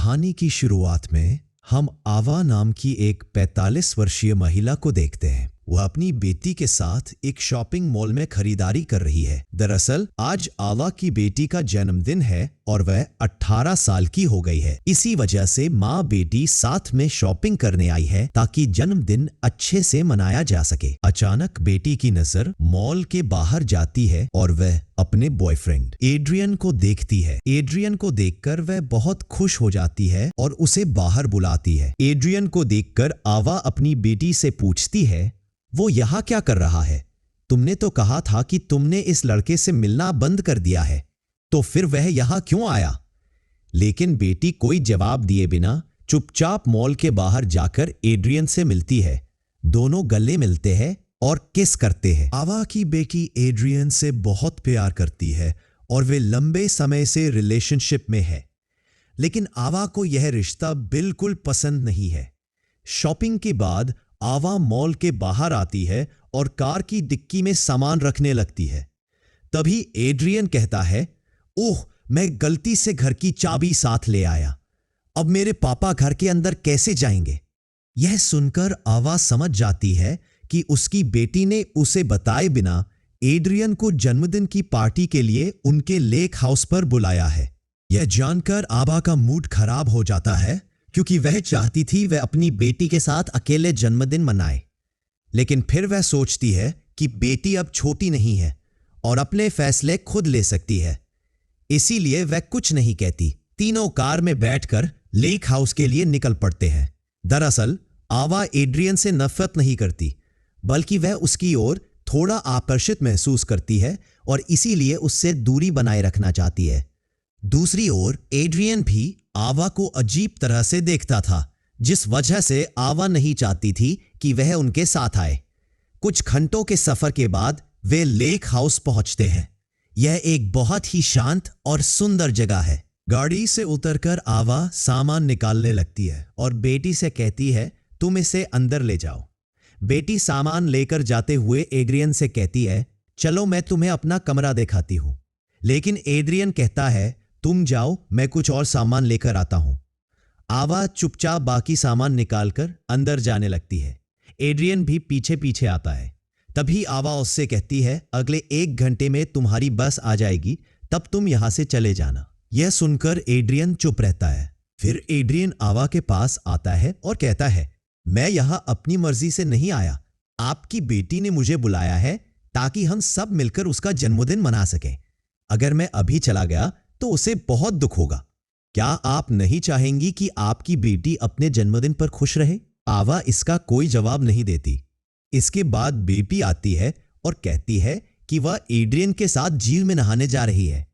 कहानी की शुरुआत में हम आवा नाम की एक 45 वर्षीय महिला को देखते हैं। वह अपनी बेटी के साथ एक शॉपिंग मॉल में खरीदारी कर रही है। दरअसल आज आवा की बेटी का जन्मदिन है और वह 18 साल की हो गई है। इसी वजह से माँ बेटी साथ में शॉपिंग करने आई है ताकि जन्मदिन अच्छे से मनाया जा सके। अचानक बेटी की नजर मॉल के बाहर जाती है और वह अपने बॉयफ्रेंड एड्रियन को देखती है। एड्रियन को देखकर वह बहुत खुश हो जाती है और उसे बाहर बुलाती है। एड्रियन को देखकर आवा अपनी बेटी से पूछती है, वो यहाँ क्या कर रहा है? तुमने तो कहा था कि तुमने इस लड़के से मिलना बंद कर दिया है, तो फिर वह यहाँ क्यों आया? लेकिन बेटी कोई जवाब दिए बिना चुपचाप मॉल के बाहर जाकर एड्रियन से मिलती है। दोनों गले मिलते हैं और किस करते हैं। आवा की बेटी एड्रियन से बहुत प्यार करती है और वे लंबे समय से रिलेशनशिप में है, लेकिन आवा को यह रिश्ता बिल्कुल पसंद नहीं है। शॉपिंग के बाद आवा मॉल के बाहर आती है और कार की डिक्की में सामान रखने लगती है। तभी एड्रियन कहता है, ओह, मैं गलती से घर की चाबी साथ ले आया। अब मेरे पापा घर के अंदर कैसे जाएंगे? यह सुनकर आवा समझ जाती है कि उसकी बेटी ने उसे बताए बिना एड्रियन को जन्मदिन की पार्टी के लिए उनके लेक हाउस पर बुलाया है। यह जानकर आवा का मूड खराब हो जाता है क्योंकि वह चाहती थी वह अपनी बेटी के साथ अकेले जन्मदिन मनाए, लेकिन फिर वह सोचती है कि बेटी अब छोटी नहीं है और अपने फैसले खुद ले सकती है। इसीलिए वह कुछ नहीं कहती। तीनों कार में बैठकर लेक हाउस के लिए निकल पड़ते हैं। दरअसल आवा एड्रियन से नफरत नहीं करती, बल्कि वह उसकी ओर थोड़ा आकर्षित महसूस करती है और इसीलिए उससे दूरी बनाए रखना चाहती है। दूसरी ओर एड्रियन भी आवा को अजीब तरह से देखता था, जिस वजह से आवा नहीं चाहती थी कि वह उनके साथ आए। कुछ घंटों के सफर के बाद वे लेक हाउस पहुंचते हैं। यह एक बहुत ही शांत और सुंदर जगह है। गाड़ी से उतरकर आवा सामान निकालने लगती है और बेटी से कहती है, तुम इसे अंदर ले जाओ। बेटी सामान लेकर जाते हुए एड्रियन से कहती है, चलो मैं तुम्हें अपना कमरा दिखाती हूं। लेकिन एड्रियन कहता है, तुम जाओ, मैं कुछ और सामान लेकर आता हूं। आवा चुपचाप बाकी सामान निकालकर अंदर जाने लगती है। एड्रियन भी पीछे पीछे आता है। तभी आवा उससे कहती है, अगले 1 घंटे में तुम्हारी बस आ जाएगी, तब तुम यहां से चले जाना। यह सुनकर एड्रियन चुप रहता है। फिर एड्रियन आवा के पास आता है और कहता है, मैं यहां अपनी मर्जी से नहीं आया। आपकी बेटी ने मुझे बुलाया है ताकि हम सब मिलकर उसका जन्मदिन मना सकें। अगर मैं अभी चला गया तो उसे बहुत दुख होगा। क्या आप नहीं चाहेंगी कि आपकी बेटी अपने जन्मदिन पर खुश रहे? आवा इसका कोई जवाब नहीं देती। इसके बाद बेटी आती है और कहती है कि वह एड्रियन के साथ झील में नहाने जा रही है।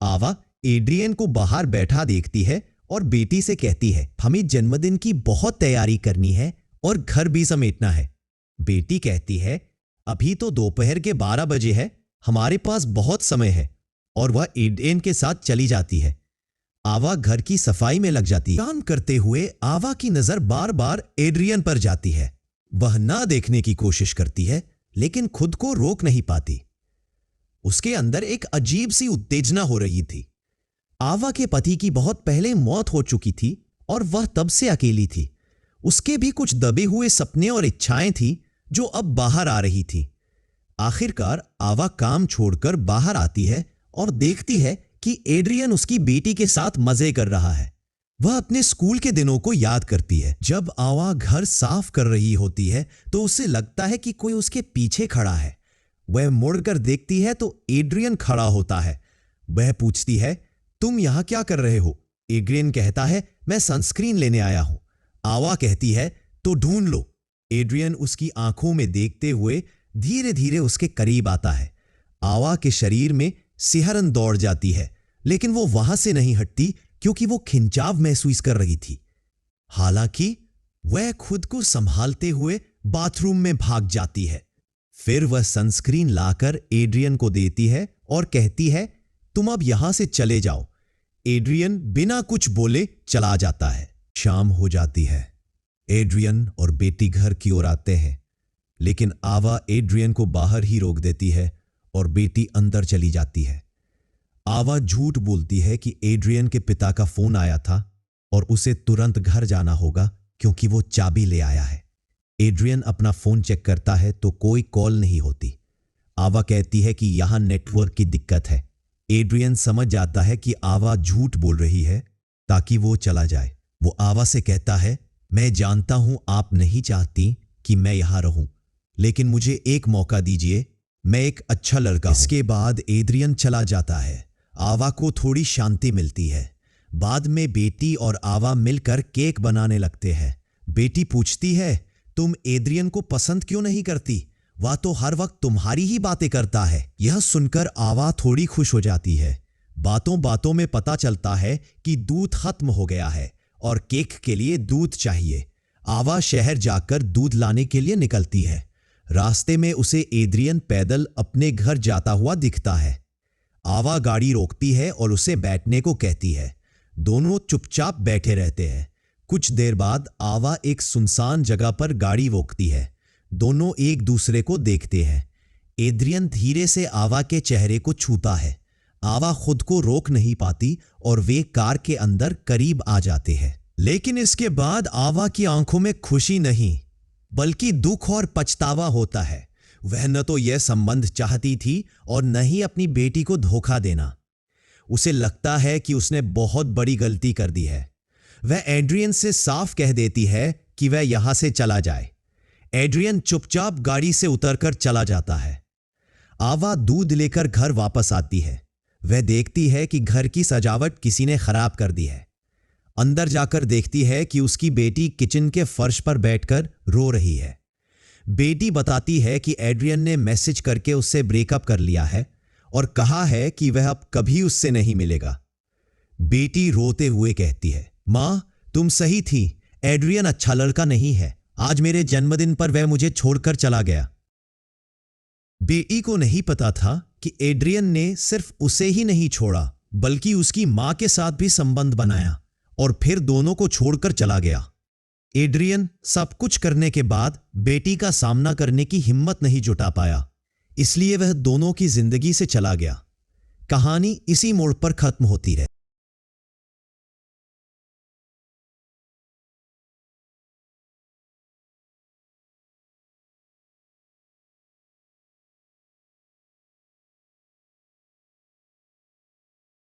आवा एड्रियन को बाहर बैठा देखती है और बेटी से कहती है, हमें जन्मदिन की बहुत तैयारी करनी है और घर भी समेटना है। बेटी कहती है, अभी तो दोपहर के 12 बजे है, हमारे पास बहुत समय है, और वह एड्रियन के साथ चली जाती है। आवा घर की सफाई में लग जाती है। काम करते हुए आवा की नजर बार बार एड्रियन पर जाती है। वह ना देखने की कोशिश करती है, लेकिन खुद को रोक नहीं पाती। उसके अंदर एक अजीब सी उत्तेजना हो रही थी। आवा के पति की बहुत पहले मौत हो चुकी थी और वह तब से अकेली थी। उसके भी कुछ दबे हुए सपने और इच्छाएं थी जो अब बाहर आ रही थी। आखिरकार आवा काम छोड़कर बाहर आती है और देखती है कि एड्रियन उसकी बेटी के साथ मजे कर रहा है। वह अपने स्कूल के दिनों को याद करती है। जब आवा घर साफ कर रही होती है तो उसे लगता है कि कोई उसके पीछे खड़ा है। वह मुड़कर देखती है तो एड्रियन खड़ा होता है। वह पूछती है, तुम यहां क्या कर रहे हो? एड्रियन कहता है, मैं सनस्क्रीन लेने आया हूं। आवा कहती है, तो ढूंढ लो। एड्रियन उसकी आंखों में देखते हुए धीरे धीरे उसके करीब आता है। आवा के शरीर में सिहरन दौड़ जाती है, लेकिन वो वहां से नहीं हटती क्योंकि वो खिंचाव महसूस कर रही थी। हालांकि वह खुद को संभालते हुए बाथरूम में भाग जाती है। फिर वह सनस्क्रीन लाकर एड्रियन को देती है और कहती है, तुम अब यहां से चले जाओ। एड्रियन बिना कुछ बोले चला जाता है। शाम हो जाती है। एड्रियन और बेटी घर की ओर आते हैं, लेकिन आवा एड्रियन को बाहर ही रोक देती है और बेटी अंदर चली जाती है। आवा झूठ बोलती है कि एड्रियन के पिता का फोन आया था और उसे तुरंत घर जाना होगा क्योंकि वो चाबी ले आया है। एड्रियन अपना फोन चेक करता है तो कोई कॉल नहीं होती। आवा कहती है कि यहां नेटवर्क की दिक्कत है। एड्रियन समझ जाता है कि आवा झूठ बोल रही है ताकि वो चला जाए। वो आवा से कहता है, मैं जानता हूं आप नहीं चाहती कि मैं यहां रहूं, लेकिन मुझे एक मौका दीजिए, मैं एक अच्छा लड़का हूं। इसके बाद एड्रियन चला जाता है। आवा को थोड़ी शांति मिलती है। बाद में बेटी और आवा मिलकर केक बनाने लगते हैं। बेटी पूछती है, तुम एड्रियन को पसंद क्यों नहीं करती? वह तो हर वक्त तुम्हारी ही बातें करता है। यह सुनकर आवा थोड़ी खुश हो जाती है। बातों बातों में पता चलता है कि दूध खत्म हो गया है और केक के लिए दूध चाहिए। आवा शहर जाकर दूध लाने के लिए निकलती है। रास्ते में उसे एड्रियन पैदल अपने घर जाता हुआ दिखता है। आवा गाड़ी रोकती है और उसे बैठने को कहती है। दोनों चुपचाप बैठे रहते हैं। कुछ देर बाद आवा एक सुनसान जगह पर गाड़ी रोकती है। दोनों एक दूसरे को देखते हैं। एड्रियन धीरे से आवा के चेहरे को छूता है। आवा खुद को रोक नहीं पाती और वे कार के अंदर करीब आ जाते हैं। लेकिन इसके बाद आवा की आंखों में खुशी नहीं बल्कि दुख और पछतावा होता है। वह न तो यह संबंध चाहती थी और न ही अपनी बेटी को धोखा देना। उसे लगता है कि उसने बहुत बड़ी गलती कर दी है। वह एड्रियन से साफ कह देती है कि वह यहां से चला जाए। एड्रियन चुपचाप गाड़ी से उतरकर चला जाता है। आवा दूध लेकर घर वापस आती है। वह देखती है कि घर की सजावट किसी ने खराब कर दी है। अंदर जाकर देखती है कि उसकी बेटी किचन के फर्श पर बैठकर रो रही है। बेटी बताती है कि एड्रियन ने मैसेज करके उससे ब्रेकअप कर लिया है और कहा है कि वह अब कभी उससे नहीं मिलेगा। बेटी रोते हुए कहती है, मां, तुम सही थी, एड्रियन अच्छा लड़का नहीं है। आज मेरे जन्मदिन पर वह मुझे छोड़कर चला गया। बेटी को नहीं पता था कि एड्रियन ने सिर्फ उसे ही नहीं छोड़ा बल्कि उसकी मां के साथ भी संबंध बनाया और फिर दोनों को छोड़कर चला गया। एड्रियन सब कुछ करने के बाद बेटी का सामना करने की हिम्मत नहीं जुटा पाया, इसलिए वह दोनों की जिंदगी से चला गया। कहानी इसी मोड़ पर खत्म होती है।